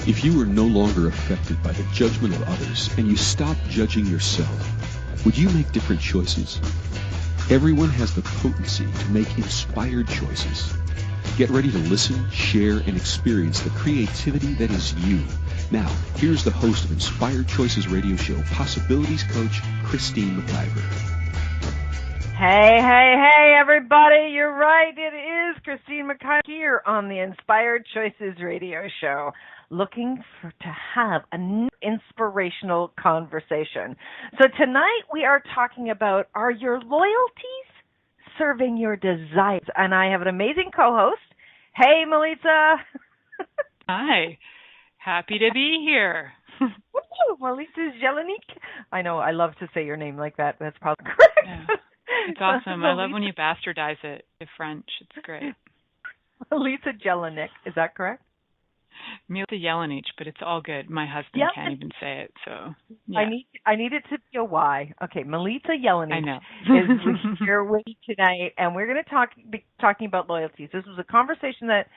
If you were no longer affected by the judgment of others and you stopped judging yourself, would you make different choices? Everyone has the potency to make inspired choices. Get ready to listen, share, and experience the creativity that is you. Now, here's the host of Inspired Choices Radio Show, Possibilities Coach, Christine McIver. Hey, everybody. You're right. It is Christine McIver here on the Inspired Choices Radio Show, looking to have an inspirational conversation. So tonight we are talking about, are your loyalties serving your desires? And I have an amazing co-host. Hey, Milica. Hi. Happy to be here. Milica Jelenic. I know. I love to say your name like that. That's probably correct. Yeah. It's awesome. I love when you bastardize it in French. It's great. Milica Jelenic. Is that correct? Milica Jelenic, but it's all good. My husband can't even say it, so yeah. I need it to be a Y. Okay, Milica Jelenic I know. is here with me tonight, and we're going to be talking about loyalties. This was a conversation that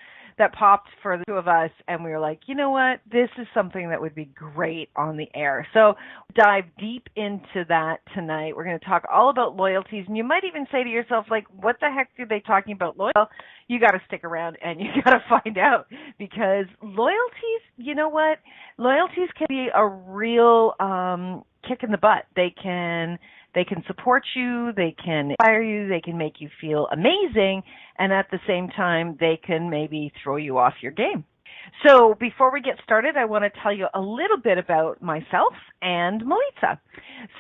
popped for the two of us, and we were like, you know what? This is something that would be great on the air. So dive deep into that tonight. We're going to talk all about loyalties, and you might even say to yourself, like, what the heck are they talking about loyalties? Well, you got to stick around and you got to find out, because loyalties, you know what? Loyalties can be a real kick in the butt. They can support you, they can inspire you, they can make you feel amazing, and at the same time, they can maybe throw you off your game. So before we get started, I want to tell you a little bit about myself and Milica.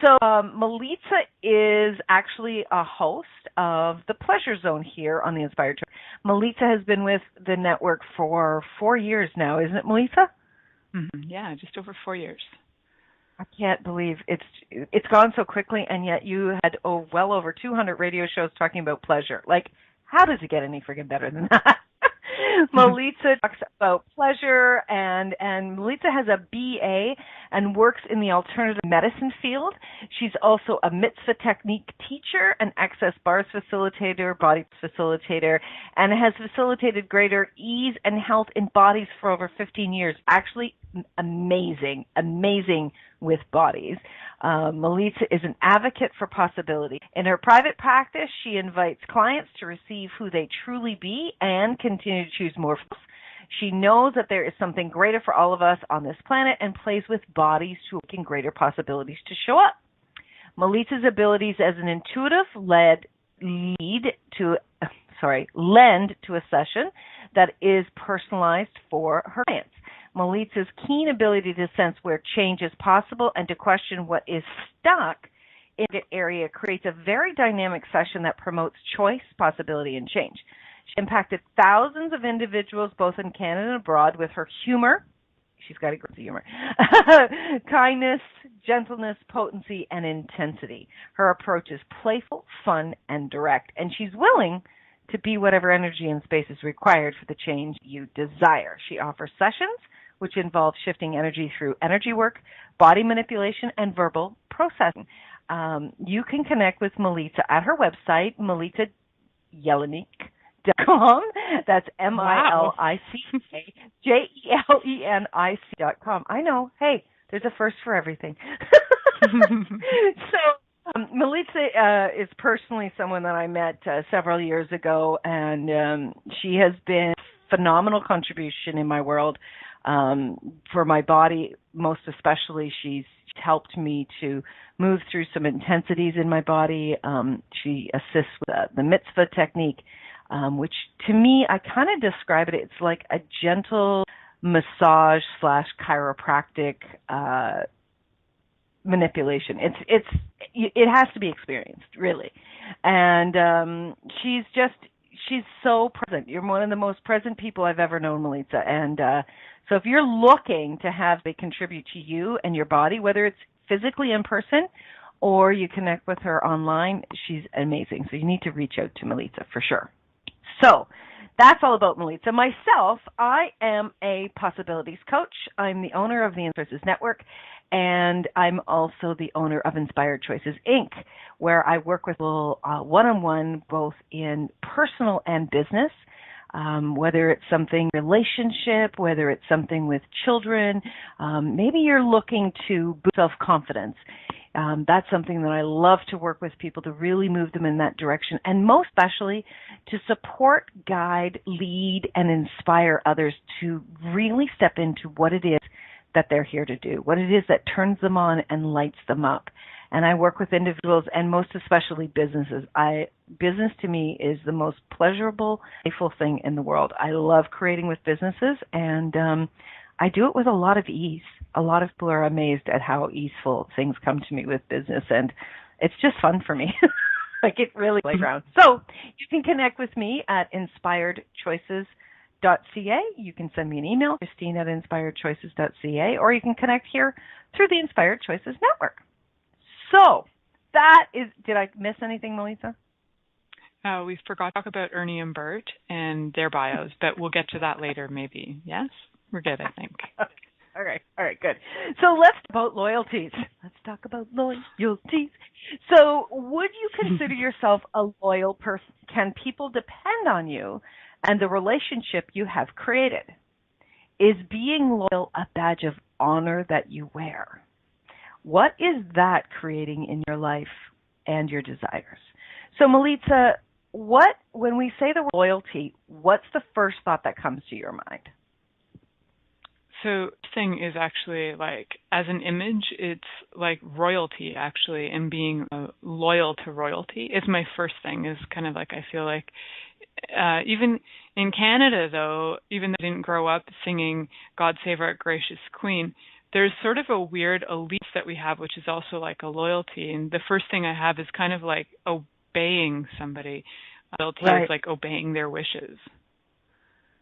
So Milica is actually a host of the Pleasure Zone here on the Inspired Choice. Milica has been with the network for 4 years now, isn't it, Milica? Mm-hmm. Yeah, just over 4 years. I can't believe it's gone so quickly, and yet you had well over 200 radio shows talking about pleasure. Like, how does it get any friggin' better than that? Milica talks about pleasure, and Milica has a BA and works in the alternative medicine field. She's also a mitzvah technique teacher, an access bars facilitator, body facilitator, and has facilitated greater ease and health in bodies for over 15 years. Actually, amazing with bodies. Milica is an advocate for possibility. In her private practice, she invites clients to receive who they truly be and continue to choose more. She knows that there is something greater for all of us on this planet and plays with bodies to awaken greater possibilities to show up. Milica's abilities as an intuitive lend to a session that is personalized for her clients. Milica's keen ability to sense where change is possible and to question what is stuck in the area creates a very dynamic session that promotes choice, possibility, and change. She impacted thousands of individuals both in Canada and abroad with her humor. She's got a great humor. Kindness, gentleness, potency, and intensity. Her approach is playful, fun, and direct, and she's willing to be whatever energy and space is required for the change you desire. She offers sessions which involve shifting energy through energy work, body manipulation, and verbal processing. You can connect with Milica at her website, MilicaJelenic.com. That's MilicaJelenic.com. I know. Hey, there's a first for everything. So Milica is personally someone that I met several years ago, and she has been a phenomenal contribution in my world. For my body, most especially, she's helped me to move through some intensities in my body. She assists with the mitzvah technique, which to me, I kind of describe it, it's like a gentle massage / chiropractic manipulation. It has to be experienced, really. And she's so present. You're one of the most present people I've ever known, Milica. And so if you're looking to have they contribute to you and your body, whether it's physically in person or you connect with her online, she's amazing. So you need to reach out to Milica for sure. So that's all about Milica. Myself, I am a possibilities coach. I'm the owner of the Inspired Choices Network, and I'm also the owner of Inspired Choices, Inc., where I work with people one-on-one, both in personal and business. whether it's something relationship, whether it's something with children. Maybe you're looking to boost self-confidence. That's something that I love to work with people to really move them in that direction, and most especially to support, guide, lead, and inspire others to really step into what it is that they're here to do, what it is that turns them on and lights them up. And I work with individuals and most especially businesses. Business to me is the most pleasurable, playful thing in the world. I love creating with businesses, and I do it with a lot of ease. A lot of people are amazed at how easeful things come to me with business, and it's just fun for me. Like, it really playground. So you can connect with me at inspiredchoices.ca. You can send me an email, Christine@inspiredchoices.ca, or you can connect here through the Inspired Choices Network. So that is, did I miss anything, Milica? We forgot to talk about Ernie and Bert and their bios, but we'll get to that later maybe. Yes? We're good, I think. All right, good. So let's talk about loyalties. Let's talk about loyalties. So would you consider yourself a loyal person? Can people depend on you and the relationship you have created? Is being loyal a badge of honor that you wear? What is that creating in your life and your desires? So Milica, when we say the word loyalty, what's the first thought that comes to your mind? So thing is actually like, as an image, it's like royalty actually, and being loyal to royalty is my first thing. Is kind of like, I feel like even in Canada though, even though I didn't grow up singing God Save Our Gracious Queen, there's sort of a weird allegiance that we have, which is also like a loyalty. And the first thing I have is kind of like obeying somebody. Loyalty is like obeying their wishes.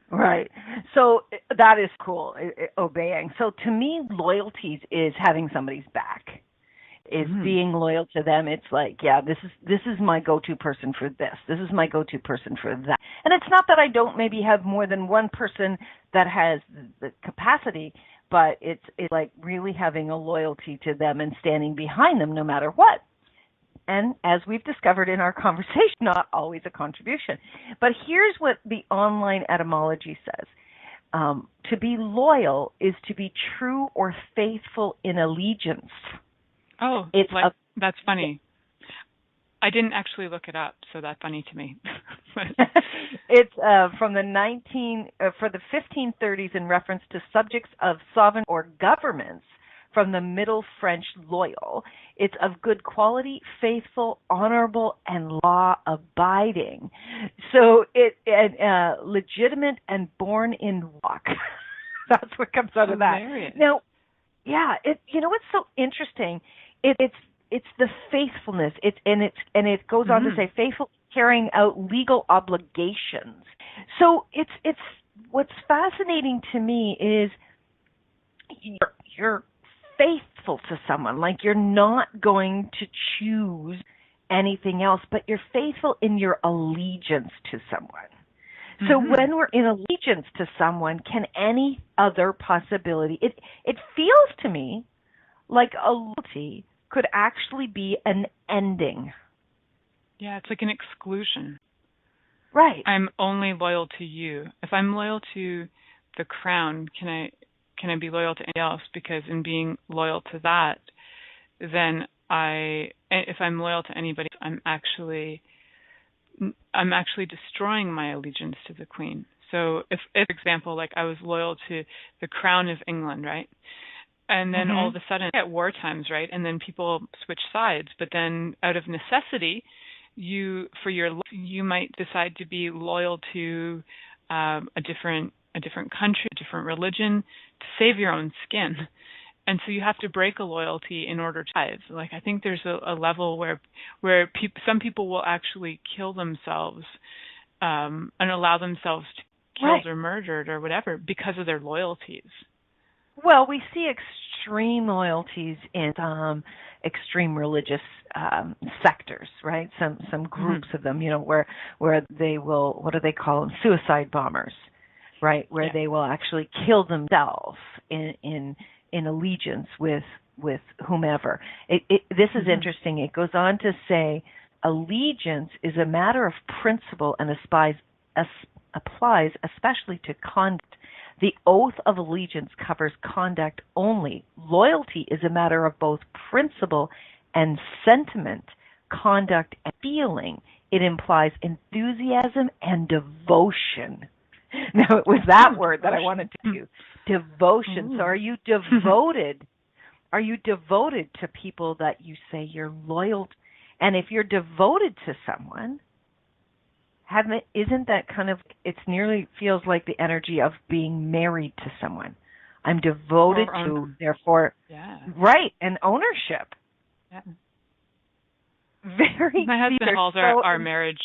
Right. So that is cool, obeying. So to me, loyalties is having somebody's back, is being loyal to them. It's like, yeah, this is my go-to person for this. This is my go-to person for that. And it's not that I don't maybe have more than one person that has the capacity, but it's like really having a loyalty to them and standing behind them no matter what. And as we've discovered in our conversation, not always a contribution. But here's what the online etymology says. To be loyal is to be true or faithful in allegiance. Oh, that's funny. I didn't actually look it up, so that's funny to me. It's from the 1530s in reference to subjects of sovereign or governments from the Middle French loyal. It's of good quality, faithful, honorable, and law-abiding. So legitimate and born in walk. That's what comes out of that. Now, yeah, you know what's so interesting? It's the faithfulness. It goes on to say faithful carrying out legal obligations. So it's what's fascinating to me is you're faithful to someone. Like, you're not going to choose anything else, but you're faithful in your allegiance to someone. So when we're in allegiance to someone, can any other possibility, it feels to me like a loyalty could actually be an ending. Yeah, it's like an exclusion. Right. I'm only loyal to you. If I'm loyal to the crown, can I be loyal to anything else? Because in being loyal to that, then if I'm loyal to anybody, I'm actually destroying my allegiance to the Queen. So if for example, like I was loyal to the Crown of England, right? And then all of a sudden at war times, right? And then people switch sides, but then out of necessity, you might decide to be loyal to a different country, a different religion, to save your own skin. And so you have to break a loyalty in order to thrive. Like, I think there's a level where some people will actually kill themselves and allow themselves to be killed or murdered or whatever because of their loyalties. Well, we see extreme loyalties in extreme religious sectors, right? Some groups of them, where they will, what do they call them? Suicide bombers, right? Where they will actually kill themselves in allegiance with whomever. This is interesting. It goes on to say allegiance is a matter of principle and applies especially to conduct. The oath of allegiance covers conduct only. Loyalty is a matter of both principle and sentiment, conduct and feeling. It implies enthusiasm and devotion. Now, it was that word that I wanted to use. Devotion. So are you devoted? Are you devoted to people that you say you're loyal to? And if you're devoted to someone, isn't that kind of, it nearly feels like the energy of being married to someone. I'm devoted to, therefore, right, and ownership. Yeah. My husband calls our marriage,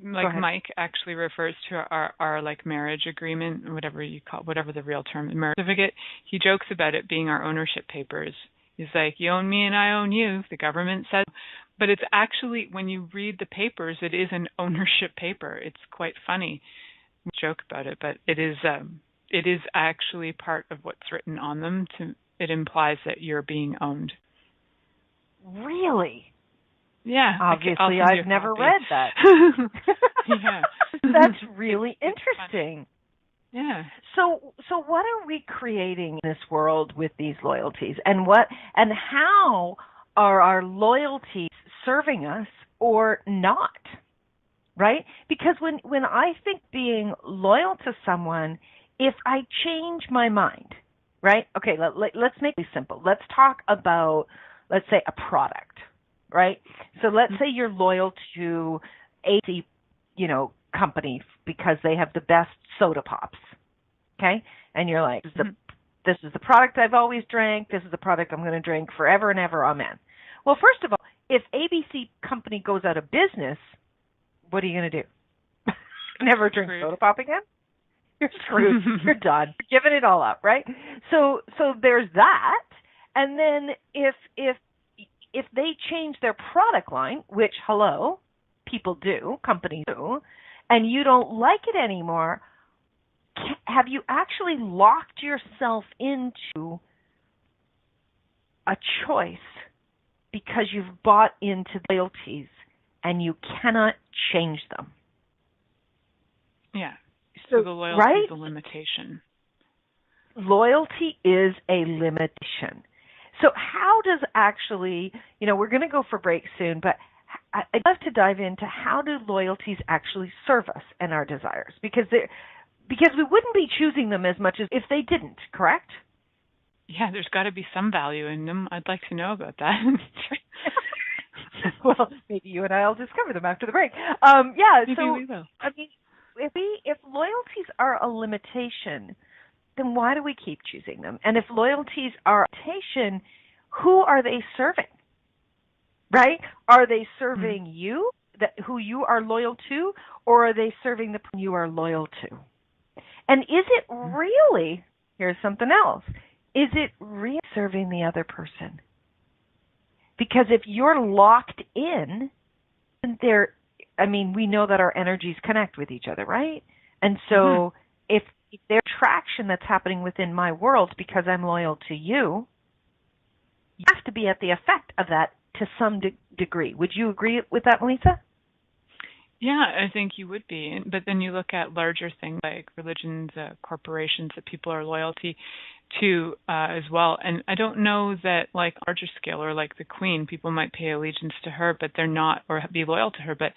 like Mike actually refers to our like marriage agreement, whatever you call, whatever the real term, marriage certificate. He jokes about it being our ownership papers. He's like, you own me and I own you. The government says, but it's actually, when you read the papers, it is an ownership paper. It's quite funny. We joke about it, but it is actually part of what's written on them. It implies that you're being owned. Really? Yeah. Obviously, I've never read that. Yeah. That's really interesting. Yeah. So what are we creating in this world with these loyalties, and how are our loyalties serving us or not? Right? Because when I think being loyal to someone, if I change my mind, right? Okay, let's make it simple. Let's talk about, let's say, a product, right? So let's say you're loyal to a company because they have the best soda pops, okay? And you're like, this is the product I've always drank. This is the product I'm going to drink forever and ever. Amen. Well, first of all, if ABC company goes out of business, what are you going to do? Never drink soda pop again? You're screwed. You're done. You're giving it all up, right? So there's that. And then if they change their product line, which, people do, companies do, and you don't like it anymore, have you actually locked yourself into a choice because you've bought into loyalties and you cannot change them? Yeah. So the loyalty is a limitation. Loyalty is a limitation. So how does actually, we're going to go for break soon, but I'd love to dive into how do loyalties actually serve us and our desires? Because we wouldn't be choosing them as much as if they didn't, correct? Yeah, there's got to be some value in them. I'd like to know about that. Well, maybe you and I will discover them after the break. Maybe so we will. I mean, if loyalties are a limitation, then why do we keep choosing them? And if loyalties are a limitation, who are they serving? Right? Are they serving you, who you are loyal to, or are they serving the person you are loyal to? And is it really, here's something else, is it really serving the other person? Because if you're locked in, we know that our energies connect with each other, right? And so if there's attraction that's happening within my world because I'm loyal to you, you have to be at the effect of that to some degree. Would you agree with that, Melissa? Yeah, I think you would be. But then you look at larger things like religions, corporations that people are loyalty to as well. And I don't know that like larger scale or like the Queen, people might pay allegiance to her, but they're not, or be loyal to her. But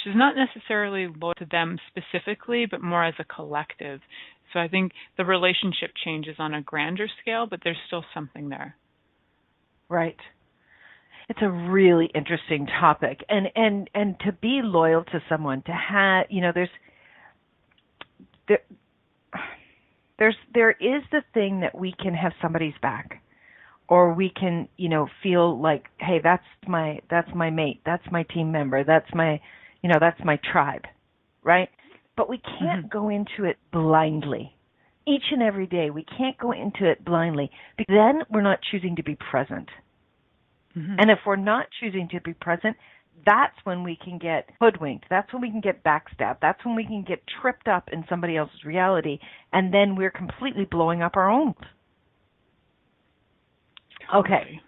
she's not necessarily loyal to them specifically, but more as a collective. So I think the relationship changes on a grander scale, but there's still something there. Right. It's a really interesting topic, and to be loyal to someone, to have, there is the thing that we can have somebody's back, or we can, feel like, hey, that's my mate, that's my team member, that's my tribe, right? But we can't go into it blindly. Each and every day, we can't go into it blindly, because then we're not choosing to be present. And if we're not choosing to be present, that's when we can get hoodwinked. That's when we can get backstabbed. That's when we can get tripped up in somebody else's reality, and then we're completely blowing up our own. Okay.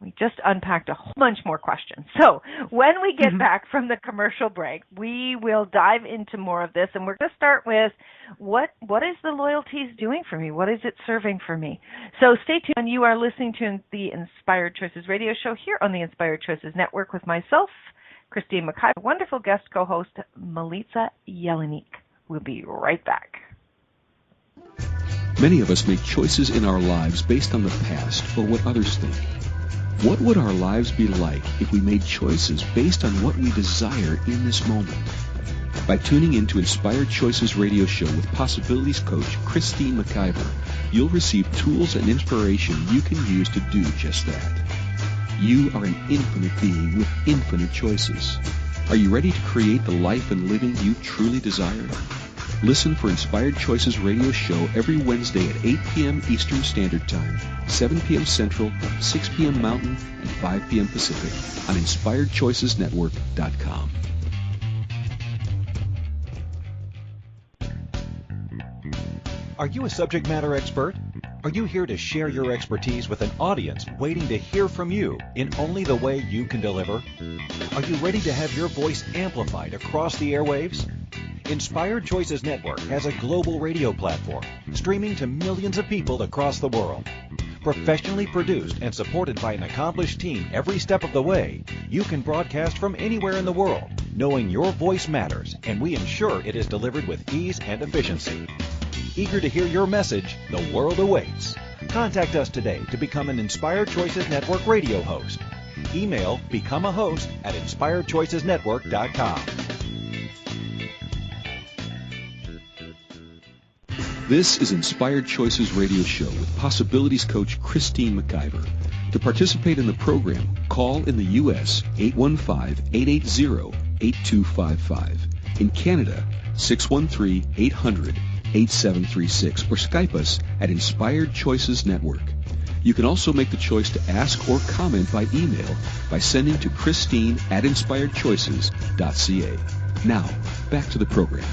We just unpacked a whole bunch more questions. So when we get back from the commercial break, we will dive into more of this, and we're going to start with what is the Loyalties doing for me? What is it serving for me? So stay tuned. You are listening to the Inspired Choices radio show here on the Inspired Choices Network with myself, Christine McIver, wonderful guest co-host, Milica Jelenic. We'll be right back. Many of us make choices in our lives based on the past or what others think. What would our lives be like if we made choices based on what we desire in this moment? By tuning in to Inspired Choices radio show with Possibilities coach Christine McIver, you'll receive tools and inspiration you can use to do just that. You are an infinite being with infinite choices. Are you ready to create the life and living you truly desire? Listen for Inspired Choices radio show every Wednesday at 8 p.m. Eastern Standard Time, 7 p.m. Central, 6 p.m. Mountain, and 5 p.m. Pacific on InspiredChoicesNetwork.com. Are you a subject matter expert? Are you here to share your expertise with an audience waiting to hear from you in only the way you can deliver? Are you ready to have your voice amplified across the airwaves? Inspired Choices Network has a global radio platform streaming to millions of people across the world. Professionally produced and supported by an accomplished team every step of the way, you can broadcast from anywhere in the world, knowing your voice matters, and we ensure it is delivered with ease and efficiency. Eager to hear your message, the world awaits. Contact us today to become an Inspired Choices Network radio host. Email becomeahost@inspiredchoicesnetwork.com. This is Inspired Choices Radio Show with Possibilities Coach Christine McIver. To participate in the program, call in the U.S. 815-880-8255. In Canada, 613-800-8736. Or Skype us at Inspired Choices Network. You can also make the choice to ask or comment by email by sending to Christine@inspiredchoices.ca. Now, back to the program.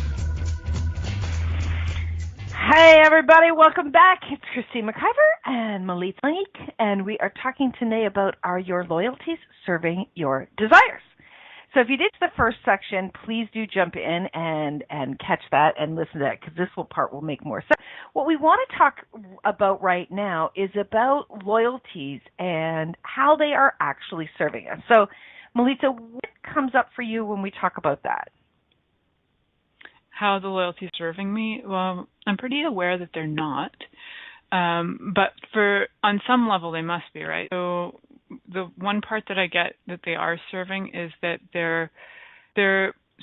Hey everybody, welcome back. It's Christine McIver and Milica Jelenic, and we are talking today about are your loyalties serving your desires? So if you did the first section, please do jump in and catch that and listen to that, because this part will make more sense. What we want to talk about right now is about loyalties and how they are actually serving us. So Milica, what comes up for you when we talk about that? How the loyalty is serving me? Well, I'm pretty aware that they're not, but on some level they must be, right? So the one part that I get that they are serving is that they're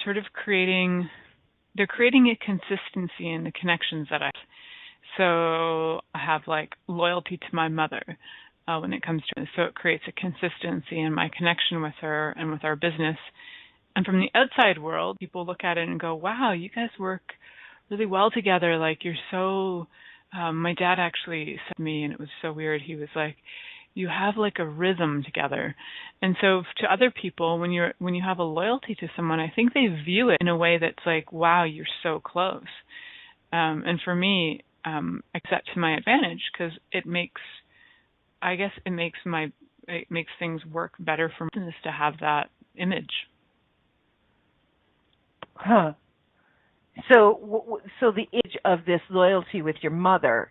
sort of creating a consistency in the connections that I have. So I have like loyalty to my mother when it comes to it. So it creates a consistency in my connection with her and with our business. And from the outside world, people look at it and go, wow, you guys work really well together. Like, you're so, my dad actually said to me, and it was so weird, he was like, you have like a rhythm together. And so to other people, when you have a loyalty to someone, I think they view it in a way that's like, wow, you're so close. And for me, I use that to my advantage, because it makes things work better for me to have that image. Huh. So the image of this loyalty with your mother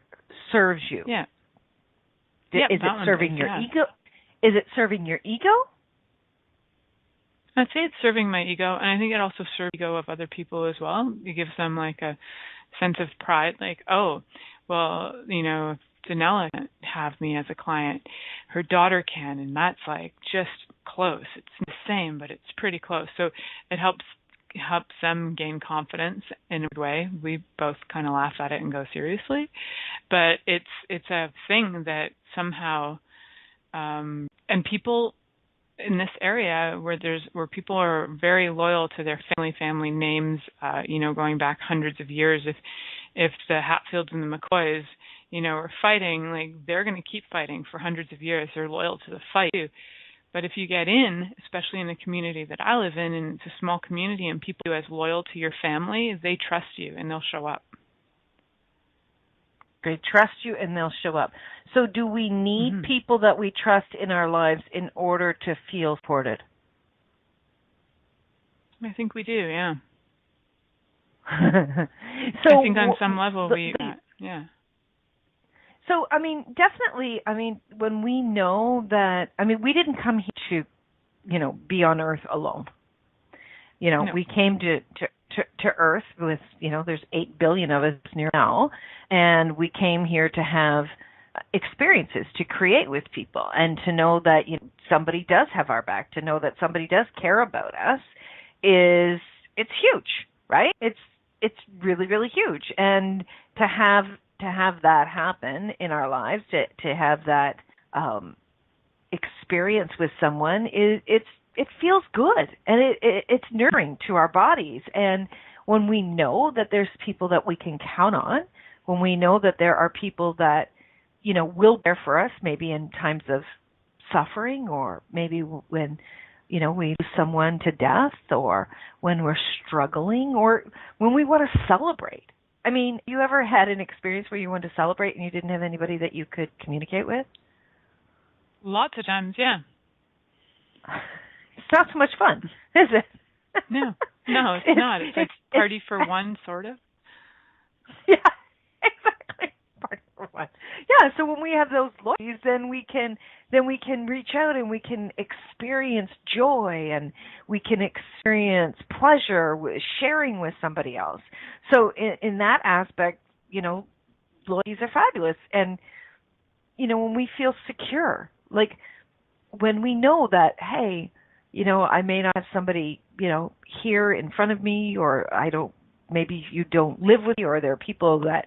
serves you. Yeah. Is it serving your ego? Is it serving your ego? I'd say it's serving my ego, and I think it also serves the ego of other people as well. It gives them like a sense of pride, like, oh, well, if Danella can't have me as a client, her daughter can, and that's like just close. It's the same, but it's pretty close. So it helps them gain confidence in a way. We both kind of laugh at it and go, seriously? But it's a thing that somehow, and people in this area where people are very loyal to their family names, going back hundreds of years. If the Hatfields and the McCoys, are fighting, like, they're going to keep fighting for hundreds of years. They're loyal to the fight too. But if you get in, especially in the community that I live in, and it's a small community, and people are as loyal to your family, they trust you and they'll show up. They trust you and they'll show up. So do we need people that we trust in our lives in order to feel supported? I think we do, yeah. So I think on some level yeah. So, I mean, definitely, I mean, when we know that, I mean, we didn't come here to, be on Earth alone. No. We came to Earth with, there's 8 billion of us near now, and we came here to have experiences to create with people and to know that somebody does have our back, to know that somebody does care about us it's huge, right? It's really, really huge. And to have that happen in our lives, to have that experience with someone, it feels good, and it's nurturing to our bodies. And when we know that there's people that we can count on, when we know that there are people that will be there for us, maybe in times of suffering, or maybe when we lose someone to death, or when we're struggling, or when we want to celebrate. I mean, you ever had an experience where you wanted to celebrate and you didn't have anybody that you could communicate with? Lots of times, yeah. It's not so much fun, is it? No, it's not. It's like party for one, sort of. Yeah, exactly. Party for one. Yeah, so when we have those loyalties, then we can reach out and we can experience joy, and we can experience pleasure with sharing with somebody else. So in that aspect, loyalties are fabulous. And when we feel secure, like when we know that, hey, I may not have somebody, here in front of me, or maybe you don't live with me, or there are people that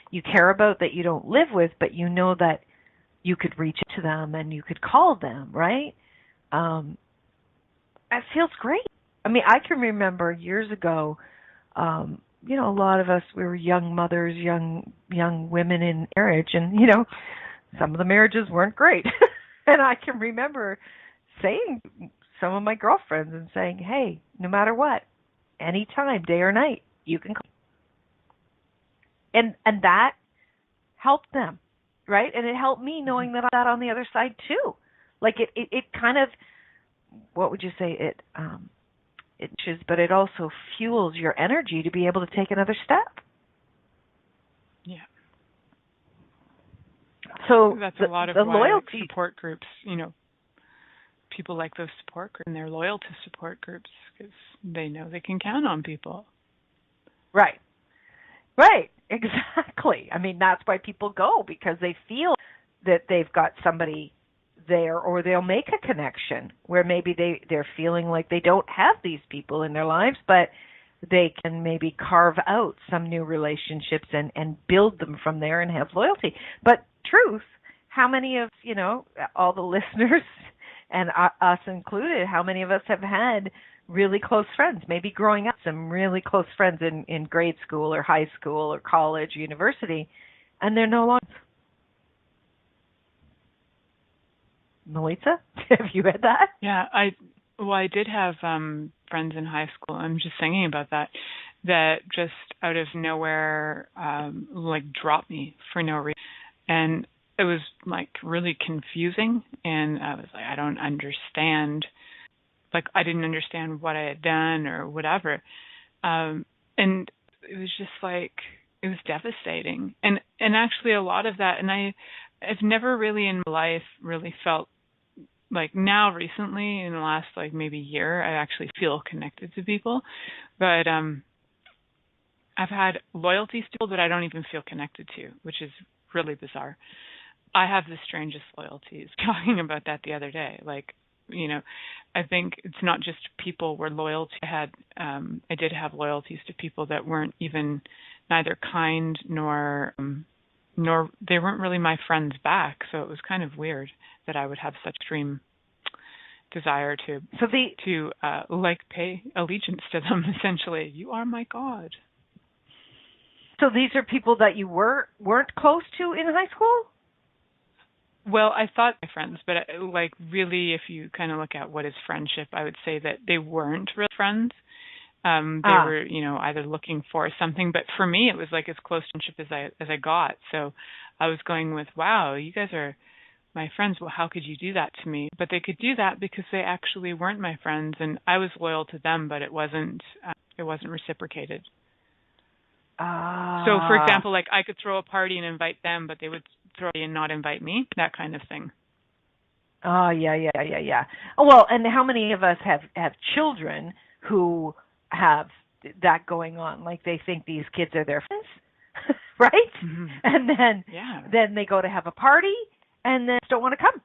you care about that you don't live with, but you know that you could reach out to them and you could call them, right? It feels great. I mean, I can remember years ago, a lot of us, we were young mothers, young women in marriage, and, some of the marriages weren't great. And I can remember saying to some of my girlfriends and saying, hey, no matter what, anytime, day or night, you can call. And that helped them, right? And it helped me knowing that I'm on the other side too. Like it kind of, what would you say? It pushes, but it also fuels your energy to be able to take another step. Yeah. So that's a lot of loyalty support groups. People like those support groups, and they're loyal to support groups because they know they can count on people. Right. Right. Exactly. I mean, that's why people go, because they feel that they've got somebody there, or they'll make a connection where maybe they're feeling like they don't have these people in their lives, but they can maybe carve out some new relationships and build them from there and have loyalty. But truth, how many of, all the listeners and us included, how many of us have had really close friends, maybe growing up, some really close friends in grade school or high school or college, university, and they're no longer. Milica, have you had that? Yeah, I did have friends in high school. I'm just thinking about that just out of nowhere, dropped me for no reason. And it was really confusing, and I was like, I don't understand. I didn't understand what I had done or whatever. And it was just it was devastating. And actually a lot of that, and I've never really in my life really felt now recently in the last maybe year, I actually feel connected to people. But I've had loyalties to people that I don't even feel connected to, which is really bizarre. I have the strangest loyalties. Talking about that the other day, I think it's not just people we're loyal to. I did have loyalties to people that weren't even neither kind nor they weren't really my friends back. So it was kind of weird that I would have such extreme desire to pay allegiance to them. Essentially, you are my God. So these are people that you weren't close to in high school? Well, I thought my friends, but really, if you kind of look at what is friendship, I would say that they weren't real friends. They were, either looking for something, but for me, it was like as close to friendship as I got. So I was going with, wow, you guys are my friends. Well, how could you do that to me? But they could do that because they actually weren't my friends, and I was loyal to them, but it wasn't reciprocated. So, for example, like I could throw a party and invite them, but they would throw and not invite me, that kind of thing. Oh, yeah. Well, and how many of us have children who have that going on? Like they think these kids are their friends, right? Mm-hmm. And then they go to have a party and then don't want to come.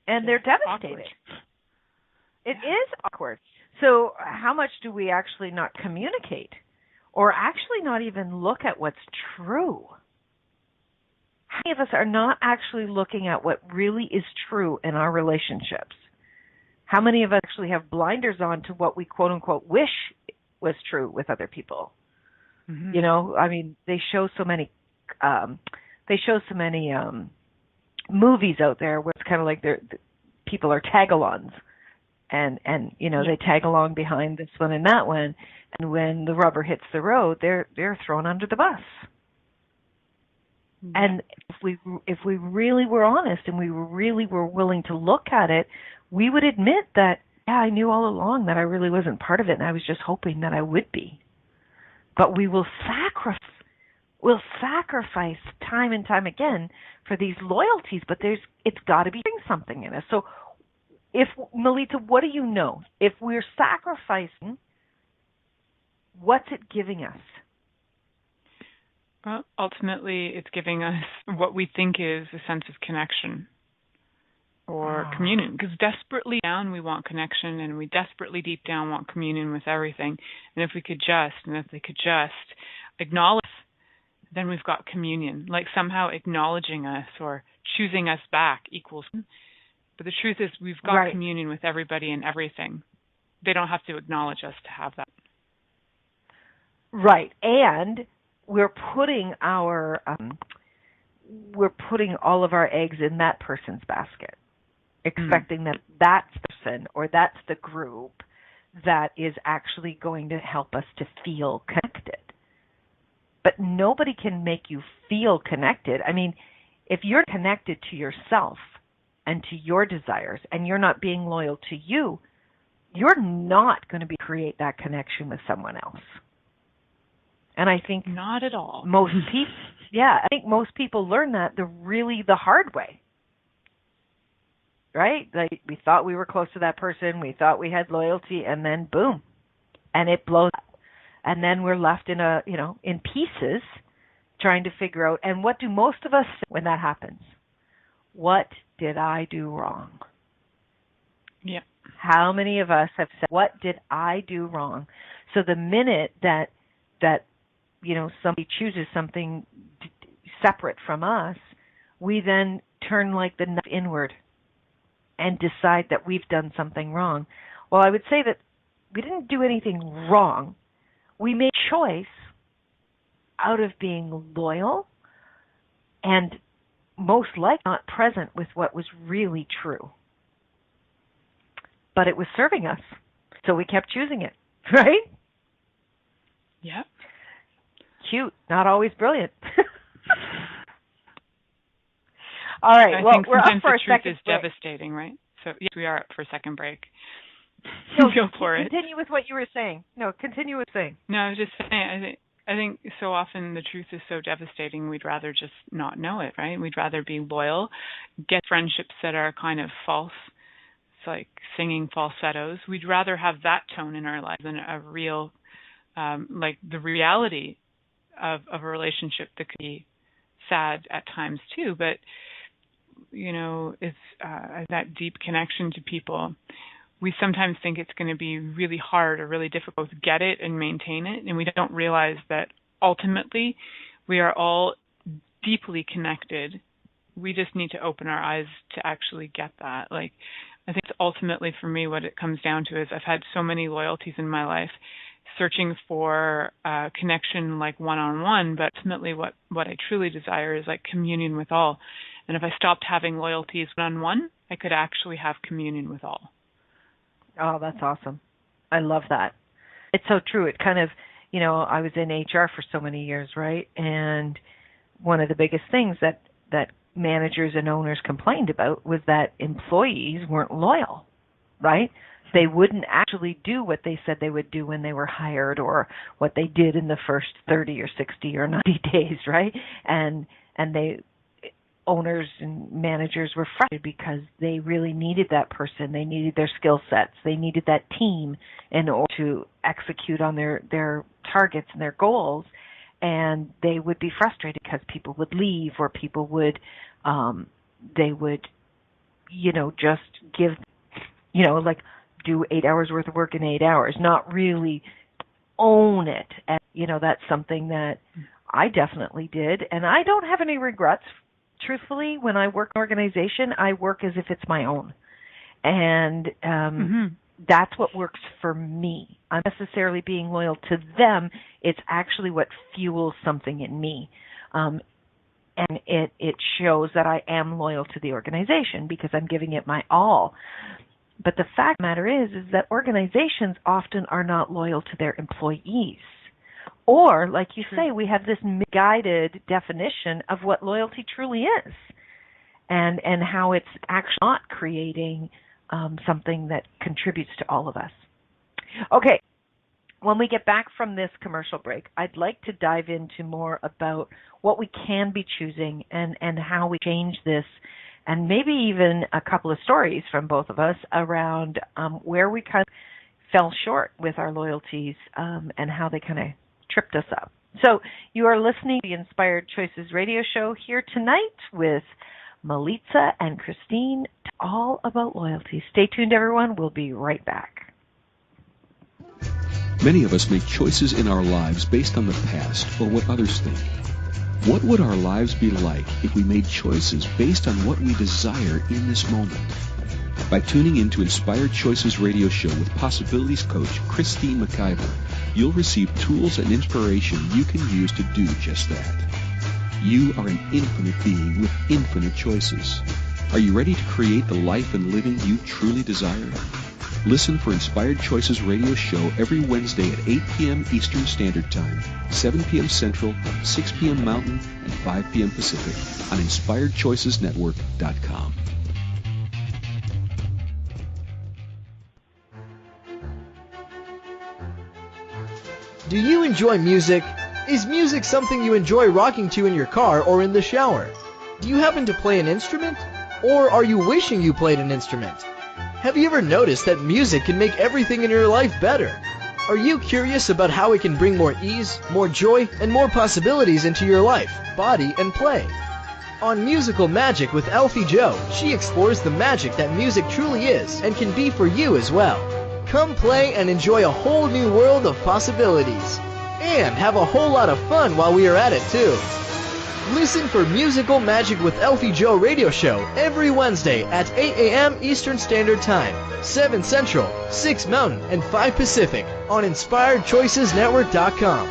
And they're devastated. Awkward. It is awkward. So how much do we actually not communicate or actually not even look at what's true? How many of us are not actually looking at what really is true in our relationships? How many of us actually have blinders on to what we quote unquote wish was true with other people? Mm-hmm. They show so many movies out there where it's kind of like people are tag-alongs, and they tag along behind this one and that one, and when the rubber hits the road, they're thrown under the bus. Mm-hmm. And if we really were honest and we really were willing to look at it, we would admit that, I knew all along that I really wasn't part of it, and I was just hoping that I would be. But we will sacrifice time and time again for these loyalties, but it's got to be doing something in us. So Milica, what do you know? If we're sacrificing, what's it giving us? Well, ultimately, it's giving us what we think is a sense of connection or communion. Because desperately down, we want connection, and we desperately deep down want communion with everything. And if they could just acknowledge, then we've got communion. Like somehow acknowledging us or choosing us back equals. But the truth is, we've got communion with everybody and everything. They don't have to acknowledge us to have that. Right, and we're putting all of our eggs in that person's basket, expecting that that's the person or that's the group that is actually going to help us to feel connected. But nobody can make you feel connected. If you're connected to yourself and to your desires and you're not being loyal to you, you're not going to create that connection with someone else. And I think not at all. Most people learn that the hard way. Right? Like we thought we were close to that person, we thought we had loyalty, and then boom, and it blows up. And then we're left in pieces trying to figure out, and what do most of us say when that happens? What did I do wrong? Yeah. How many of us have said, what did I do wrong? So the minute that somebody chooses something separate from us, we then turn like the knife inward and decide that we've done something wrong. Well, I would say that we didn't do anything wrong. We made a choice out of being loyal and most likely not present with what was really true. But it was serving us, so we kept choosing it, right? Yeah. Cute, not always brilliant. All right, I think we're up for a second break. The truth second is break. devastating, right? So yes, we are up for a second break. No, go for it. Continue with what you were saying. No, continue with saying. No, I was just saying, I think so often the truth is so devastating, we'd rather just not know it, right? We'd rather be loyal, get friendships that are kind of false. It's like singing falsettos. We'd rather have that tone in our lives than a real, like the reality of a relationship that could be sad at times too, but it's that deep connection to people. We sometimes think it's going to be really hard or really difficult to get it and maintain it, and we don't realize that ultimately we are all deeply connected. We just need to open our eyes to actually get that. Like, I think ultimately for me what it comes down to is I've had so many loyalties in my life, searching for connection like one-on-one, but ultimately what I truly desire is like communion with all. And if I stopped having loyalties one-on-one, I could actually have communion with all. Oh, that's awesome. I love that. It's so true. It kind of, I was in HR for so many years, right? And one of the biggest things that managers and owners complained about was that employees weren't loyal, right? They wouldn't actually do what they said they would do when they were hired, or what they did in the first 30 or 60 or 90 days, right? And owners and managers were frustrated because they really needed that person. They needed their skill sets. They needed that team in order to execute on their targets and their goals. And they would be frustrated because people would leave, or people would, they would, just give, like do 8 hours worth of work in 8 hours, not really own it. And, that's something that I definitely did. And I don't have any regrets. Truthfully, when I work in an organization, I work as if it's my own. And that's what works for me. I'm not necessarily being loyal to them. It's actually what fuels something in me. And it shows that I am loyal to the organization because I'm giving it my all. But the fact of the matter is that organizations often are not loyal to their employees. Or, like you say, we have this misguided definition of what loyalty truly is, and how it's actually not creating something that contributes to all of us. Okay, when we get back from this commercial break, I'd like to dive into more about what we can be choosing and how we change this, and maybe even a couple of stories from both of us around where we kind of fell short with our loyalties and how they kind of tripped us up. So you are listening to the Inspired Choices radio show here tonight with Milica and Christine, all about loyalty. Stay tuned, everyone. We'll be right back. Many of us make choices in our lives based on the past or what others think. What would our lives be like if we made choices based on what we desire in this moment? By tuning in to Inspired Choices radio show with Possibilities coach Christine McIver, you'll receive tools and inspiration you can use to do just that. You are an infinite being with infinite choices. Are you ready to create the life and living you truly desire? Listen for Inspired Choices radio show every Wednesday at 8 p.m. Eastern Standard Time, 7 p.m. Central, 6 p.m. Mountain, and 5 p.m. Pacific on InspiredChoicesNetwork.com. Do you enjoy music? Is music something you enjoy rocking to in your car or in the shower? Do you happen to play an instrument? Or are you wishing you played an instrument? Have you ever noticed that music can make everything in your life better? Are you curious about how it can bring more ease, more joy, and more possibilities into your life, body, and play? On Musical Magic with Elfie Jo, she explores the magic that music truly is and can be for you as well. Come play and enjoy a whole new world of possibilities. And have a whole lot of fun while we are at it too. Listen for Musical Magic with Elfie Jo radio show every Wednesday at 8 a.m. Eastern Standard Time, 7 Central, 6 Mountain, and 5 Pacific on InspiredChoicesNetwork.com.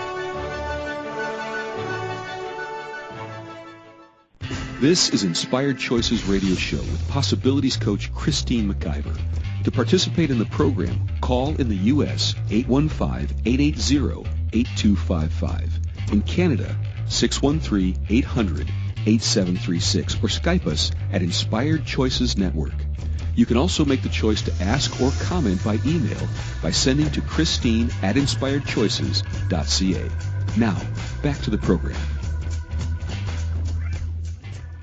This is Inspired Choices radio show with Possibilities coach Christine McIver. To participate in the program, call in the U.S. 815-880-8255. In Canada, 613-800-8736, or Skype us at Inspired Choices Network. You can also make the choice to ask or comment by email by sending to Christine@InspiredChoices.ca. Now, back to the program.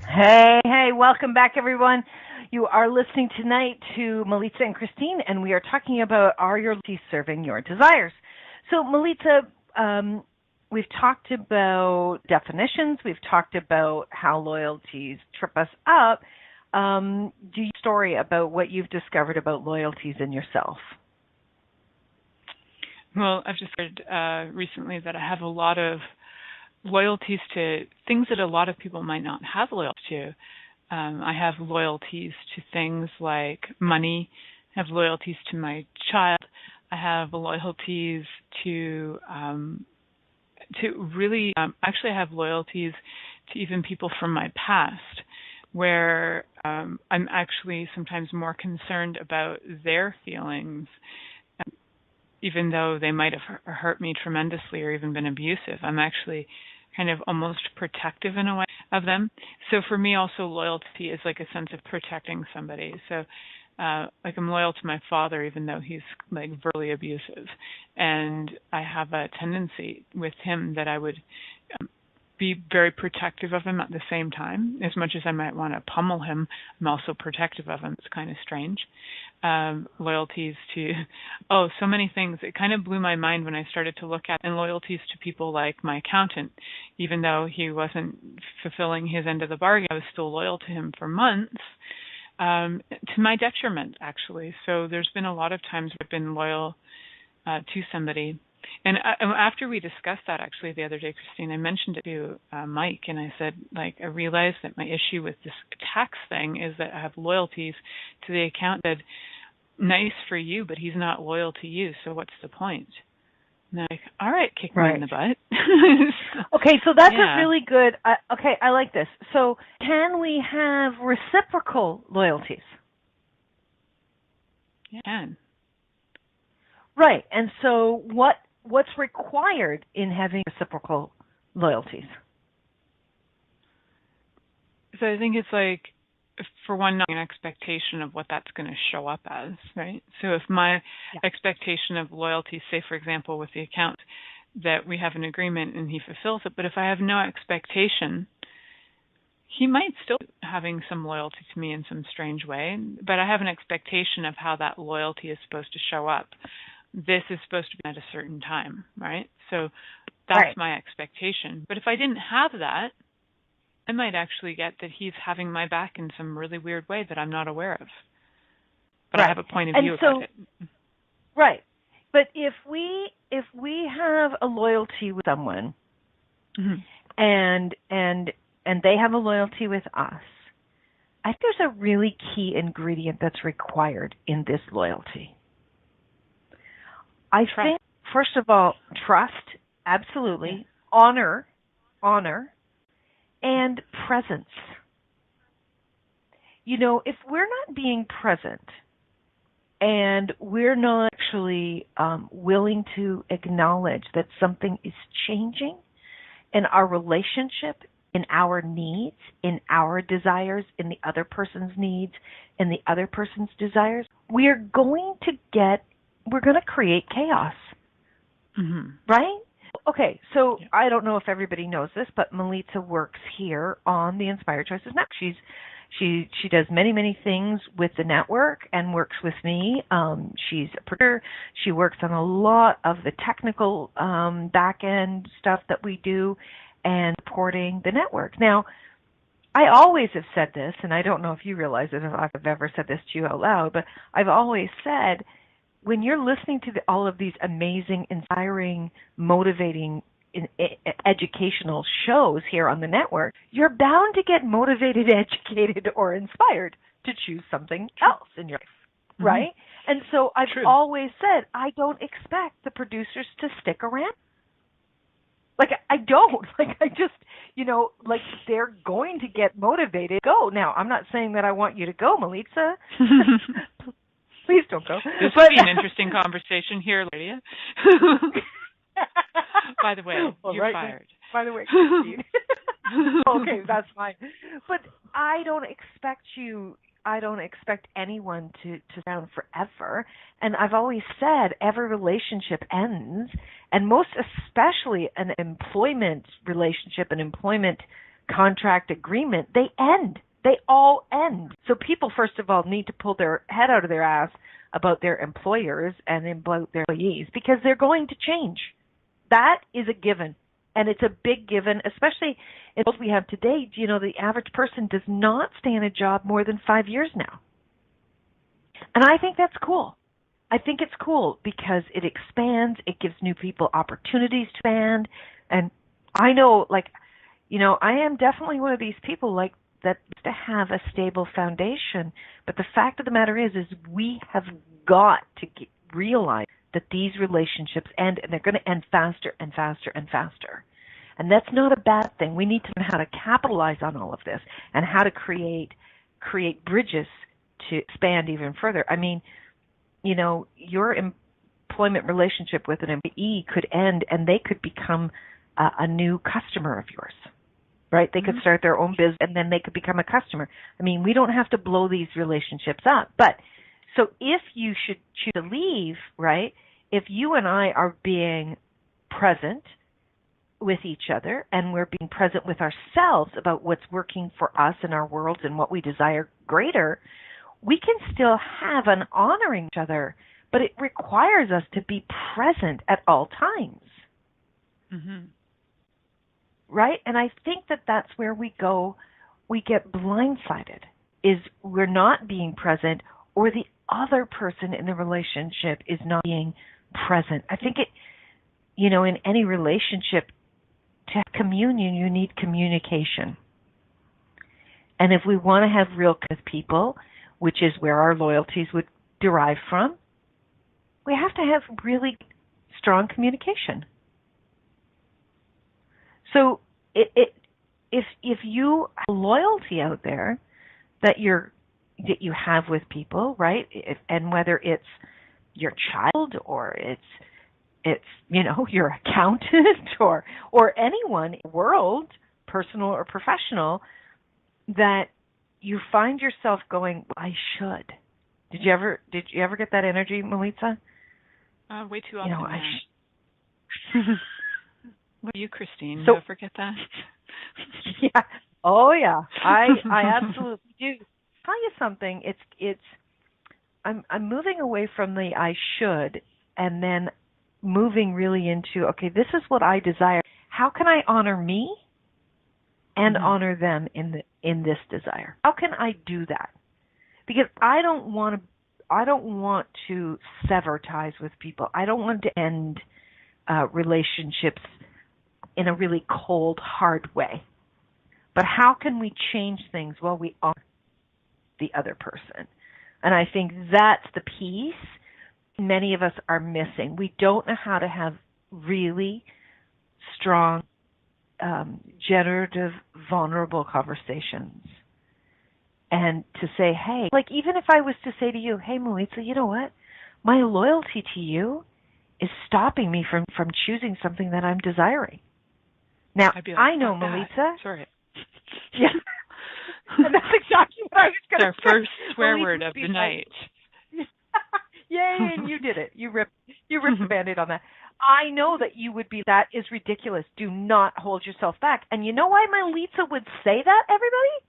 Hey, welcome back, everyone. You are listening tonight to Milica and Christine, and we are talking about are your loyalties serving your desires. So, Milica, we've talked about definitions. We've talked about how loyalties trip us up. Do you have a story about what you've discovered about loyalties in yourself? Well, I've discovered recently that I have a lot of loyalties to things that a lot of people might not have loyalty to. I have loyalties to things like money. I have loyalties to my child. I have loyalties to really, actually I have loyalties to even people from my past, where I'm actually sometimes more concerned about their feelings. even though they might have hurt me tremendously or even been abusive. I'm actually kind of almost protective in a way of them. So for me also loyalty is like a sense of protecting somebody. So like I'm loyal to my father even though he's like verbally abusive. And I have a tendency with him that I would be very protective of him at the same time. As much as I might want to pummel him, I'm also protective of him. It's kind of strange. Loyalties to, so many things. It kind of blew my mind when I started to look at, and loyalties to people like my accountant. Even though he wasn't fulfilling his end of the bargain, I was still loyal to him for months, to my detriment, actually. So there's been a lot of times where I've been loyal to somebody. And after we discussed that, actually, the other day, Christine, I mentioned it to Mike, and I said, like, I realized that my issue with this tax thing is that I have loyalties to the account that nice for you, but he's not loyal to you, so what's the point? And they're like, all right, kick me in the butt. Okay, so that's a really good, I like this. So can we have reciprocal loyalties? Yeah. Can. Right, and so what's required in having reciprocal loyalties? So I think it's like, for one, not an expectation of what that's going to show up as, right? So if my expectation of loyalty, say, for example, with the account, that we have an agreement and he fulfills it, but if I have no expectation, he might still be having some loyalty to me in some strange way, but I have an expectation of how that loyalty is supposed to show up. This is supposed to be at a certain time, right? So that's my expectation. But if I didn't have that, I might actually get that he's having my back in some really weird way that I'm not aware of. But I have a point of view about it. Right. But if we have a loyalty with someone, and they have a loyalty with us, I think there's a really key ingredient that's required in this loyalty. I think, first of all, trust, absolutely, honor, and presence. You know, if we're not being present and we're not actually willing to acknowledge that something is changing in our relationship, in our needs, in our desires, in the other person's needs, in the other person's desires, we're going to create chaos. Right? Okay, so I don't know if everybody knows this, but Milica works here on the Inspired Choices Network. She does many things with the network and works with me. She's a producer. She works on a lot of the technical back end stuff that we do and supporting the network. Now, I always have said this, and I don't know if you realize it, if I've ever said this to you out loud, but I've always said, when you're listening to all of these amazing, inspiring, motivating, educational shows here on the network, you're bound to get motivated, educated, or inspired to choose something else in your life, right? And so I've always said, I don't expect the producers to stick around. Like, I don't. Like, I just, like, they're going to get motivated. Go. Now, I'm not saying that I want you to go, Milica. Please don't go. This would be an interesting conversation here, Lydia. By the way, you're fired. By the way, Christine. Okay, that's fine. But I don't expect anyone to stay around forever. And I've always said every relationship ends, and most especially an employment relationship, an employment contract agreement, they end. They all end. So people, first of all, need to pull their head out of their ass about their employers and about their employees, because they're going to change. That is a given. And it's a big given, especially in what we have today. The average person does not stay in a job more than 5 years now. And I think that's cool. I think it's cool because it expands. It gives new people opportunities to expand. And I know, I am definitely one of these people, that to have a stable foundation. But the fact of the matter is we have got to realize that these relationships end, and they're going to end faster and faster and faster. And that's not a bad thing. We need to know how to capitalize on all of this and how to create bridges to expand even further. I mean, your employment relationship with an employee could end and they could become a new customer of yours, right? They could start their own business and then they could become a customer. I mean, we don't have to blow these relationships up. But so if you should choose to leave, right, if you and I are being present with each other and we're being present with ourselves about what's working for us in our worlds and what we desire greater, we can still have an honoring each other, but it requires us to be present at all times. Mm-hmm. Right? And I think that that's where we get blindsided, is we're not being present or the other person in the relationship is not being present. I think in any relationship, to have communion, you need communication. And if we want to have real with people, which is where our loyalties would derive from, we have to have really strong communication. So if you have loyalty out there that you have with people, right? And whether it's your child or it's your accountant or anyone in the world, personal or professional, that you find yourself going, I should. Did you ever get that energy, Milica? Way too often. What are you, Christine? So, don't forget that. Yeah. Oh yeah. I absolutely do. Tell you something. I'm moving away from the I should and then moving really into, okay, this is what I desire. How can I honor me and honor them in this desire? How can I do that? Because I don't want to sever ties with people. I don't want to end relationships in a really cold, hard way. But how can we change things while we honor the other person? And I think that's the piece many of us are missing. We don't know how to have really strong, generative, vulnerable conversations. And to say, hey, like even if I was to say to you, hey, Milica, you know what? My loyalty to you is stopping me from choosing something that I'm desiring. Now, I'd be like, I know, Milica. Sorry. Yeah. And that's exactly what I was going to say. Our first swear word of the night. Yay, and you did it. You ripped the Band-Aid on that. I know that you would be, that is ridiculous. Do not hold yourself back. And you know why Milica would say that, everybody?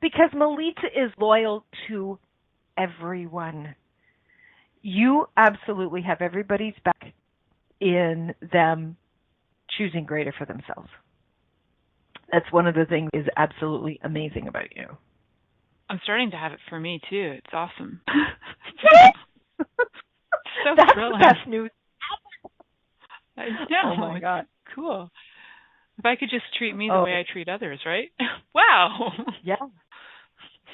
Because Milica is loyal to everyone. You absolutely have everybody's back in them choosing greater for themselves. That's one of the things is absolutely amazing about you. I'm starting to have it for me, too. It's awesome. So that's thrilling. The best news I know. Oh, my God. Cool. If I could just treat me the way I treat others, right? Wow. Yeah.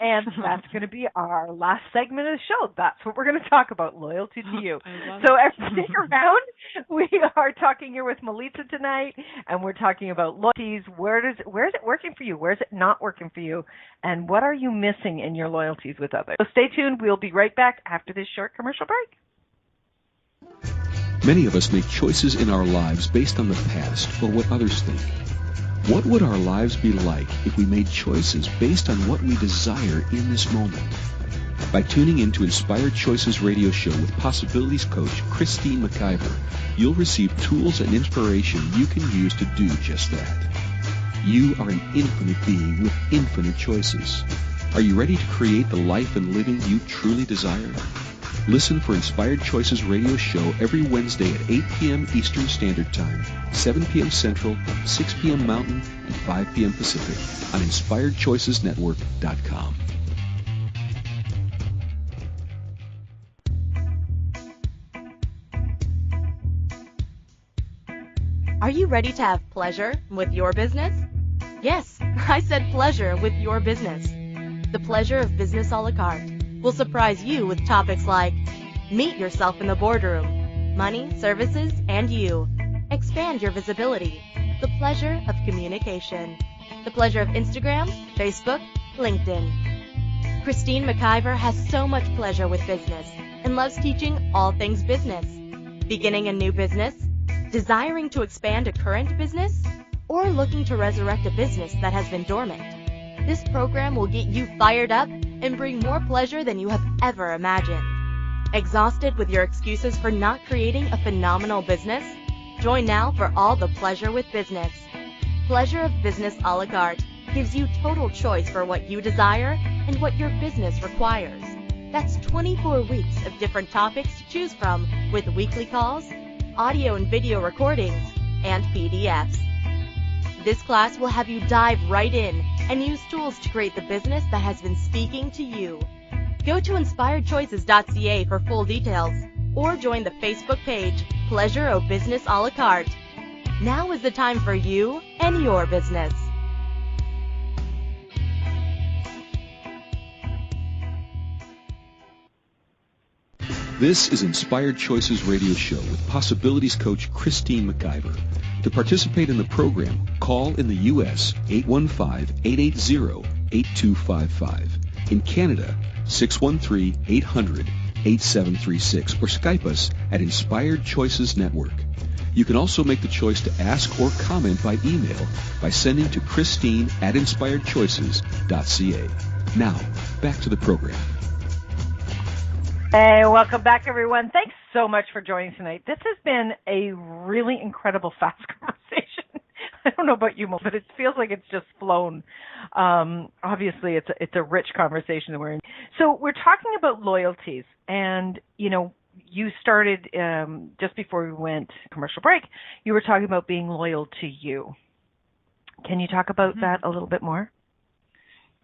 And that's going to be our last segment of the show. That's what we're going to talk about, loyalty to you. So stick around. We are talking here with Milica tonight, and we're talking about loyalties. Where is it working for you? Where is it not working for you? And what are you missing in your loyalties with others? So stay tuned. We'll be right back after this short commercial break. Many of us make choices in our lives based on the past or what others think. What would our lives be like if we made choices based on what we desire in this moment? By tuning into Inspired Choices radio show with Possibilities coach Christine McIver, you'll receive tools and inspiration you can use to do just that. You are an infinite being with infinite choices. Are you ready to create the life and living you truly desire? Listen for Inspired Choices radio show every Wednesday at 8 p.m. Eastern Standard Time, 7 p.m. Central, 6 p.m. Mountain, and 5 p.m. Pacific on InspiredChoicesNetwork.com. Are you ready to have pleasure with your business? Yes, I said pleasure with your business. The pleasure of Business a la carte will surprise you with topics like meet yourself in the boardroom, money, services, and you. Expand your visibility. The pleasure of communication. The pleasure of Instagram, Facebook, LinkedIn. Christine McIver has so much pleasure with business and loves teaching all things business. Beginning a new business? Desiring to expand a current business? Or looking to resurrect a business that has been dormant? This program will get you fired up and bring more pleasure than you have ever imagined. Exhausted with your excuses for not creating a phenomenal business? Join now for all the pleasure with business. Pleasure of Business a la carte gives you total choice for what you desire and what your business requires. That's 24 weeks of different topics to choose from with weekly calls, audio and video recordings, and PDFs. This class will have you dive right in and use tools to create the business that has been speaking to you. Go to inspiredchoices.ca for full details or join the Facebook page Pleasure of Business a la carte. Now is the time for you and your business. This is Inspired Choices Radio Show with Possibilities Coach Christine McIver. To participate in the program, call in the U.S. 815-880-8255. In Canada, 613-800-8736 or Skype us at Inspired Choices Network. You can also make the choice to ask or comment by email by sending to Christine@inspiredchoices.ca. Now, back to the program. Hey, welcome back, everyone. Thanks so much for joining tonight. This has been a really incredible, fast conversation. I don't know about you, Mo, but it feels like it's just flown. Obviously, it's a rich conversation that we're in. So we're talking about loyalties, and you started just before we went commercial break. You were talking about being loyal to you. Can you talk about that a little bit more?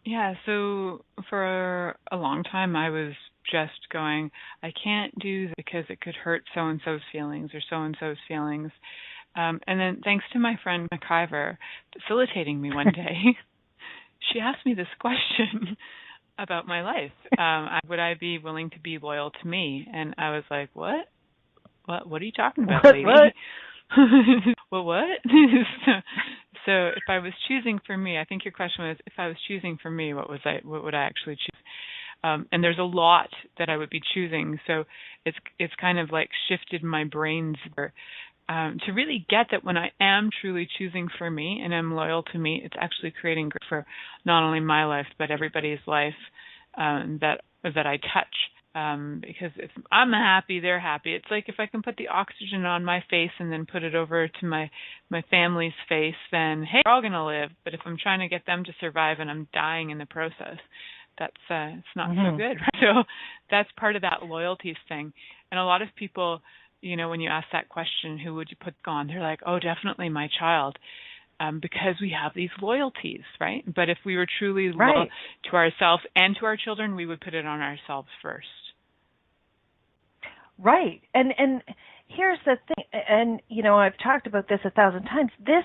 Yeah. So for a long time, I was just going, I can't do this because it could hurt so-and-so's feelings or so-and-so's feelings. And then thanks to my friend McIver facilitating me one day, she asked me this question about my life. Would I be willing to be loyal to me? And I was like, what? What are you talking about, lady? What? Well, what? So if I was choosing for me, I think your question was, if I was choosing for me, what would I actually choose? And there's a lot that I would be choosing. So it's kind of like shifted my brains to really get that when I am truly choosing for me and I'm loyal to me, it's actually creating good for not only my life, but everybody's life that I touch. Because if I'm happy, they're happy. It's like if I can put the oxygen on my face and then put it over to my family's face, then, hey, we're all going to live. But if I'm trying to get them to survive and I'm dying in the process, that's it's not so good. Right? So that's part of that loyalties thing. And a lot of people, when you ask that question, who would you put on? They're like, oh, definitely my child, because we have these loyalties, right? But if we were truly loyal to ourselves and to our children, we would put it on ourselves first. Right. And here's the thing, and I've talked about this 1,000 times. This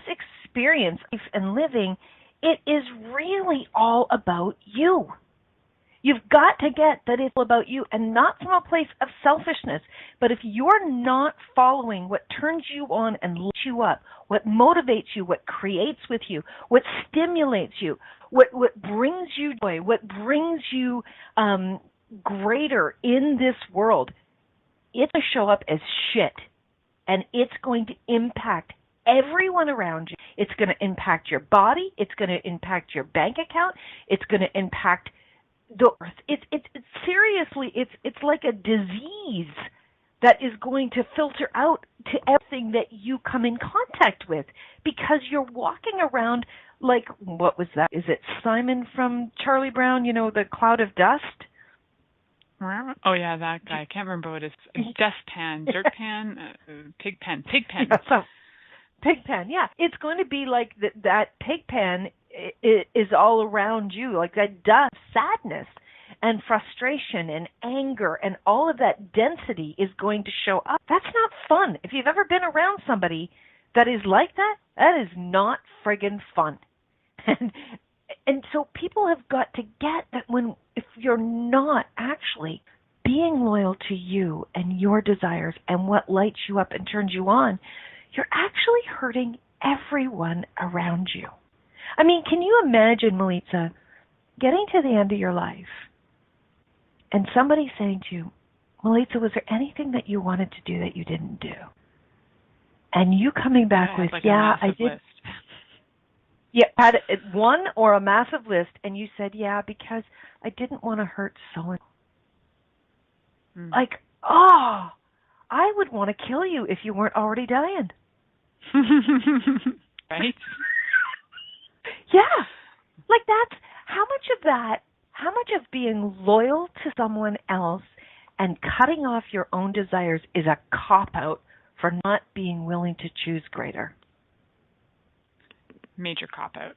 experience and living, it is really all about you. You've got to get that it's all about you, and not from a place of selfishness. But if you're not following what turns you on and lifts you up, what motivates you, what creates with you, what stimulates you, what brings you joy, what brings you greater in this world, it's going to show up as shit, and it's going to impact everyone around you. It's going to impact your body. It's going to impact your bank account. It's going to impact the earth. It's seriously, it's like a disease that is going to filter out to everything that you come in contact with, because you're walking around like, what was that? Is it Simon from Charlie Brown, the cloud of dust? Oh, yeah, that guy. I can't remember what it is. Dustpan, dirtpan, pigpen. Yeah, so, pigpen, yeah. It's going to be like that pigpen is all around you, like that dust, sadness and frustration and anger and all of that density is going to show up. That's not fun. If you've ever been around somebody that is like that, that is not friggin' fun. And so people have got to get that if you're not actually being loyal to you and your desires and what lights you up and turns you on, you're actually hurting everyone around you. I mean, can you imagine, Milica, getting to the end of your life and somebody saying to you, Milica, was there anything that you wanted to do that you didn't do? And you coming back with, like I did. List. Yeah, had one or a massive list, and you said, yeah, because I didn't want to hurt someone. Like, I would want to kill you if you weren't already dying. Right? Yeah. Like that's, how much of being loyal to someone else and cutting off your own desires is a cop-out for not being willing to choose greater? Major cop-out.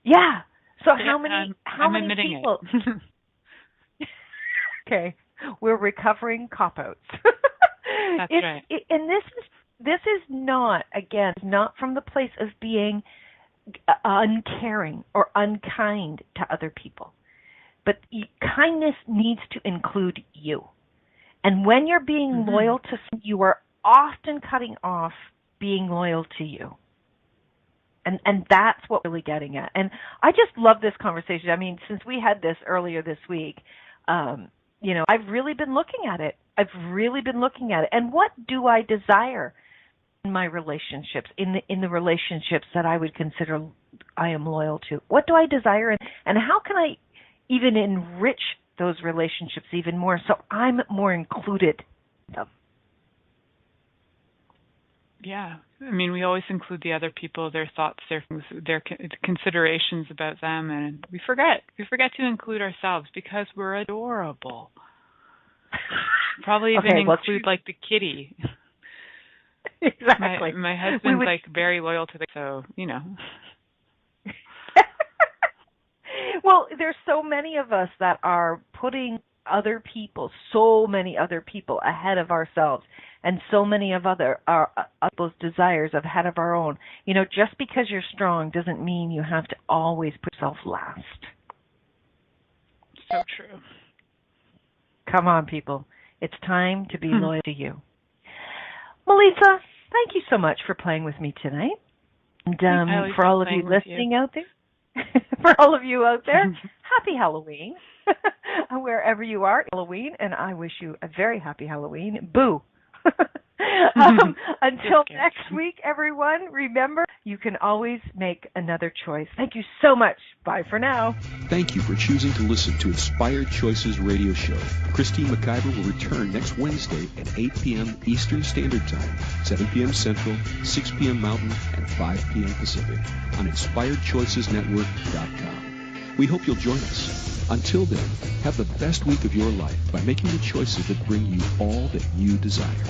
Yeah. So Yeah, how many admitting people? It. Okay. We're recovering cop-outs. That's right. And this is not, again, not from the place of being uncaring or unkind to other people. But kindness needs to include you. And when you're being loyal to someone, you are often cutting off being loyal to you. And that's what we're really getting at. And I just love this conversation. I mean, since we had this earlier this week, I've really been looking at it. And what do I desire in my relationships, in the relationships that I would consider I am loyal to? What do I desire, and how can I even enrich those relationships even more so I'm more included in them? Yeah. I mean, we always include the other people, their thoughts, their considerations about them, and we forget. We forget to include ourselves because we're adorable. Probably even include like the kitty. Exactly. My husband's like very loyal to so. Well, there's so many of us that are putting so many other people ahead of ourselves, and so many of people's desires ahead of our own. Just because you're strong doesn't mean you have to always put yourself last. So true. Come on, people. It's time to be loyal to you. Milica, thank you so much for playing with me tonight. And for all of you listening out there, for all of you out there, happy Halloween. Wherever you are, Halloween, and I wish you a very happy Halloween. Boo. Until next week, everyone, remember, you can always make another choice. Thank you so much. Bye for now. Thank you for choosing to listen to Inspired Choices Radio Show. Christine McIver will return next Wednesday at 8 p.m. Eastern Standard Time, 7 p.m. Central, 6 p.m. Mountain, and 5 p.m. Pacific on InspiredChoicesNetwork.com. We hope you'll join us. Until then, have the best week of your life by making the choices that bring you all that you desire.